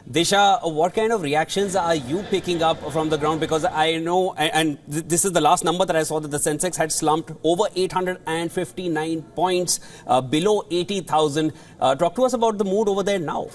Desha, what kind of reactions are you picking up from the ground? Because I know, and this is the last number that I saw, that the Sensex had slumped over 859 points, below 80,000. Talk to us about the mood over there now.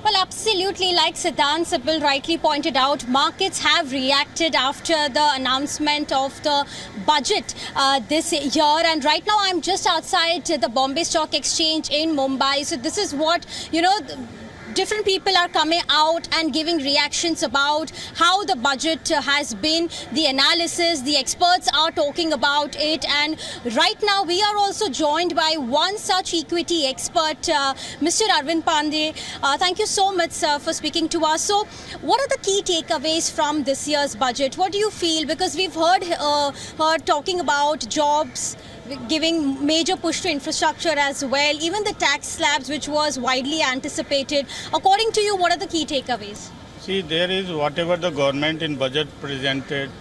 Well, absolutely. Like Siddhant Sibal rightly pointed out, markets have reacted after the announcement of the budget this year. And right now, I'm just outside the Bombay Stock Exchange in Mumbai. So this is what, different people are coming out and giving reactions about how the budget has been, the analysis, the experts are talking about it. And right now we are also joined by one such equity expert, Mr. Arvind Pandey. Thank you so much, sir, for speaking to us. So what are the key takeaways from this year's budget? What do you feel? Because we've heard talking about jobs, giving major push to infrastructure as well, even the tax slabs, which was widely anticipated. According to you, what are the key takeaways? See, there is whatever the government in budget presented,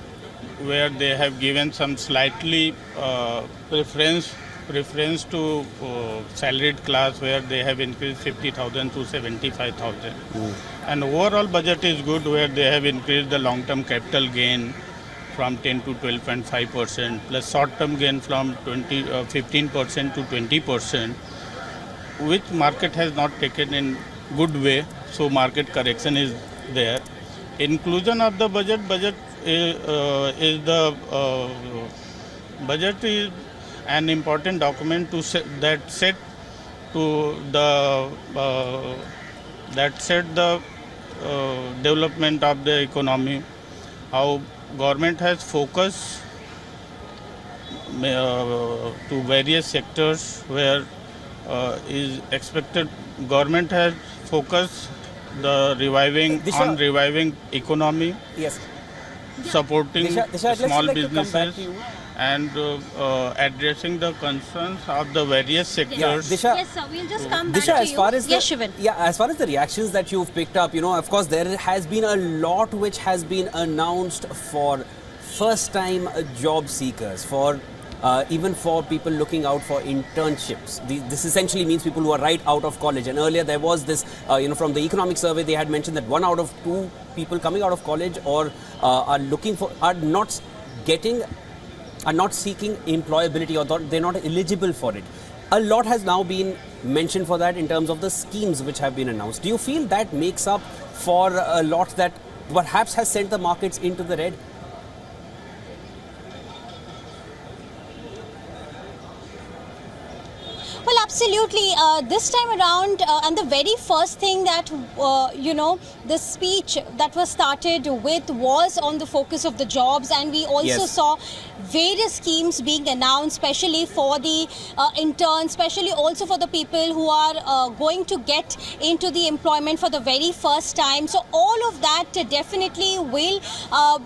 where they have given some slightly preference to salaried class, where they have increased 50,000 to 75,000. And overall budget is good, where they have increased the long-term capital gain from 10 to 12.5%, plus short-term gain from 15% to 20%, which market has not taken in good way. So market correction is there. Inclusion of the budget is an important document to set the development of the economy. How government has focused to various sectors where is expected. Government has focused the reviving economy, yes, supporting small businesses, and addressing the concerns of the various sectors. Yeah, Desha, yes, sir. We'll just come back to as far you. as Yes, Shivan. as far as the reactions that you've picked up, of course, there has been a lot which has been announced for first-time job seekers, for even for people looking out for internships. This essentially means people who are right out of college. And earlier there was this, from the economic survey, they had mentioned that 1 out of 2 people coming out of college or are not seeking employability, or they're not eligible for it. A lot has now been mentioned for that in terms of the schemes which have been announced. Do you feel that makes up for a lot that perhaps has sent the markets into the red? Well, absolutely. This time around, and the very first thing that, the speech that was started with was on the focus of the jobs. And we also saw various schemes being announced, especially for the interns, especially also for the people who are going to get into the employment for the very first time. So all of that definitely will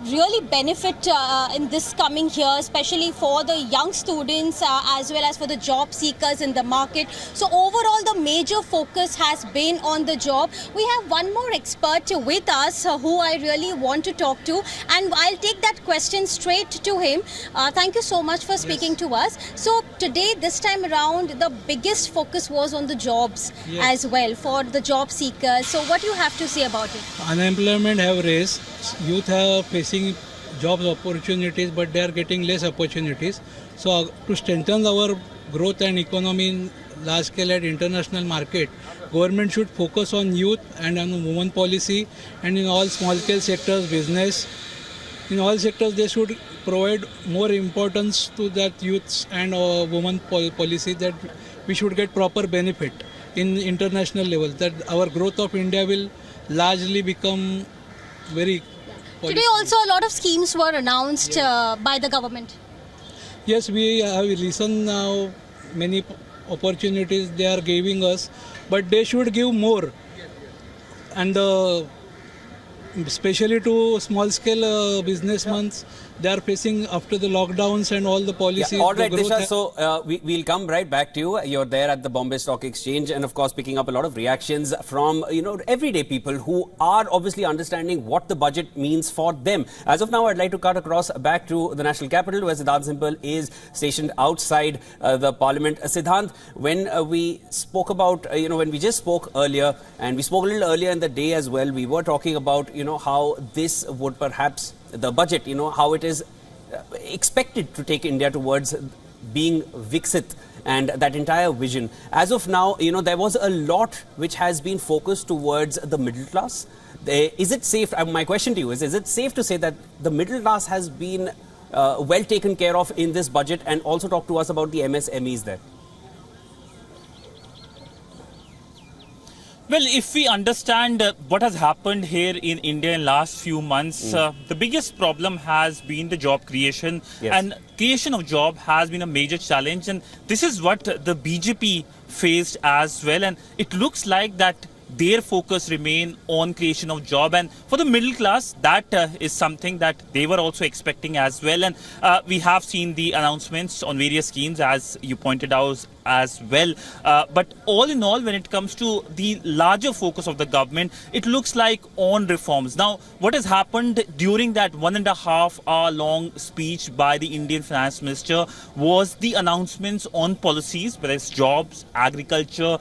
really benefit in this coming year, especially for the young students as well as for the job seekers in the market. So overall, the major focus has been on the job. We have one more expert with us who I really want to talk to, and I'll take that question straight to him. Thank you so much for speaking to us. So today, this time around, the biggest focus was on the jobs as well, for the job seekers. So what do you have to say about it? Unemployment have raised. Youth are facing job opportunities, but they are getting less opportunities. So to strengthen our growth and economy in large scale at international market, government should focus on youth and on women policy, and in all small scale sectors, business, in all sectors they should provide more importance to that youths and women policy, that we should get proper benefit in international level, that our growth of India will largely become very Today also a lot of schemes were announced by the government. Yes, we have listened now, many opportunities they are giving us, but they should give more, and especially to small scale businessmen, they are facing after the lockdowns and all the policies. Yeah, all right, Disha. So we'll come right back to you. You're there at the Bombay Stock Exchange, and of course, picking up a lot of reactions from everyday people who are obviously understanding what the budget means for them. As of now, I'd like to cut across back to the national capital, where Siddhant Simple is stationed outside the Parliament. Siddhant, when we spoke about, when we just spoke earlier, and we spoke a little earlier in the day as well, we were talking about, how this would perhaps, the budget, how it is expected to take India towards being Viksit and that entire vision. As of now, there was a lot which has been focused towards the middle class. Is it safe, my question to you is it safe to say that the middle class has been well taken care of in this budget? And also talk to us about the MSMEs there. Well, if we understand what has happened here in India in last few months, the biggest problem has been the job creation. Yes. And creation of job has been a major challenge. And this is what the BJP faced as well. And it looks like that their focus remain on creation of job, and for the middle class, that is something that they were also expecting as well. And we have seen the announcements on various schemes, as you pointed out as well. But all in all, when it comes to the larger focus of the government, it looks like on reforms. Now, what has happened during that 1.5 hour long speech by the Indian Finance Minister was the announcements on policies, whether it's jobs, agriculture,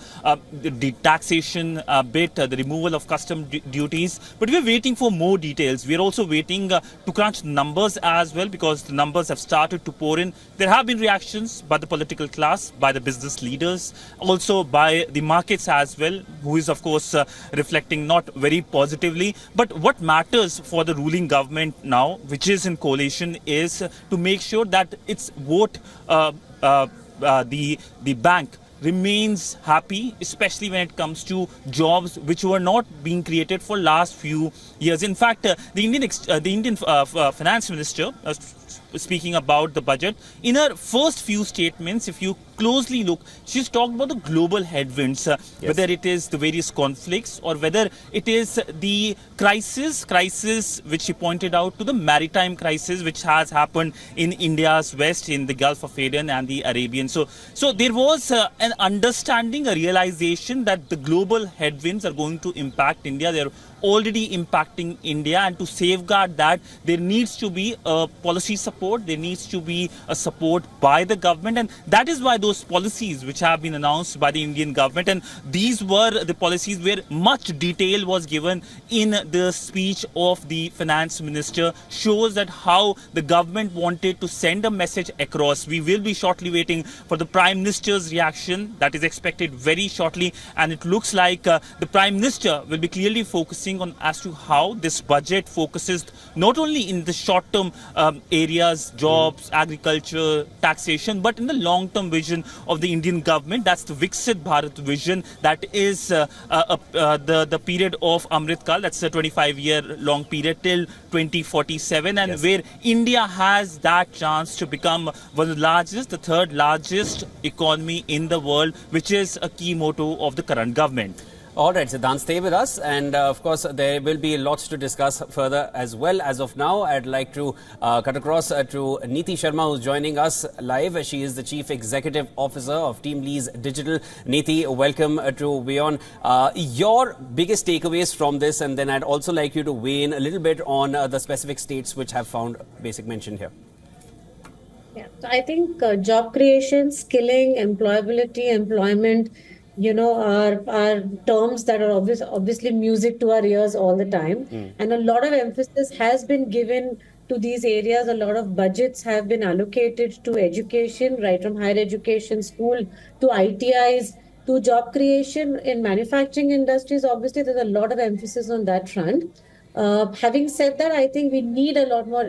the taxation bit, the removal of custom duties. But we're waiting for more details. We're also waiting to crunch numbers as well, because the numbers have started to pour in. There have been reactions by the political class, by the business leaders, also by the markets as well, who is of course reflecting not very positively. But what matters for the ruling government now, which is in coalition, is to make sure that its vote, the bank remains happy, especially when it comes to jobs which were not being created for last few years. In fact, the Indian finance minister, speaking about the budget, in her first few statements, if you closely look, she's talked about the global headwinds, whether it is the various conflicts or whether it is the crisis which she pointed out to the maritime crisis which has happened in India's west, in the Gulf of Aden and the Arabian. So there was an understanding, a realization that the global headwinds are going to impact India. They're already impacting India, and to safeguard that, there needs to be a policy support, there needs to be a support by the government, and that is why those policies which have been announced by the Indian government, and these were the policies where much detail was given in the speech of the finance minister, shows that how the government wanted to send a message across. We will be shortly waiting for the Prime Minister's reaction, that is expected very shortly, and it looks like the Prime Minister will be clearly focusing on as to how this budget focuses not only in the short-term areas, jobs, agriculture, taxation, but in the long-term vision of the Indian government. That's the Viksit Bharat vision. That is the period of Amrit Kal. That's a 25-year-long period till 2047, and where India has that chance to become one of the largest, the third largest economy in the world, which is a key motto of the current government. All right, Siddhant, stay with us, and of course there will be lots to discuss further as well. As of now, I'd like to cut across to Neeti Sharma, who's joining us live. She is the Chief Executive Officer of TeamLease Digital. Neeti, welcome to WION. Your biggest takeaways from this, and then I'd also like you to weigh in a little bit on the specific states which have found basic mention here. Yeah, so I think job creation, skilling, employability, employment, are terms that are obviously music to our ears all the time. And a lot of emphasis has been given to these areas. A lot of budgets have been allocated to education, right from higher education, school, to ITIs, to job creation in manufacturing industries. Obviously, there's a lot of emphasis on that front. Having said that, I think we need a lot more,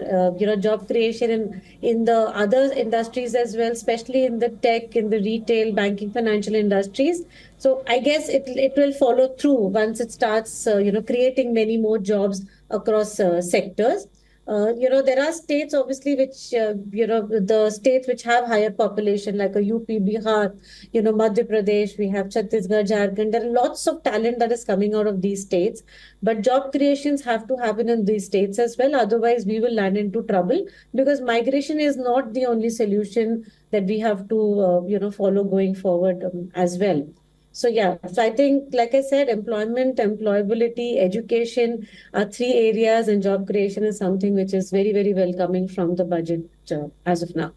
job creation in the other industries as well, especially in the tech, in the retail, banking, financial industries. So I guess it will follow through once it starts, creating many more jobs across sectors. There are states obviously which, the states which have higher population like a UP, Bihar, Madhya Pradesh, we have Chhattisgarh, Jharkhand. There are lots of talent that is coming out of these states, but job creations have to happen in these states as well. Otherwise, we will land into trouble because migration is not the only solution that we have to, follow going forward as well. So yeah, so I think, like I said, employment, employability, education are three areas, and job creation is something which is very, very welcoming from the budget as of now.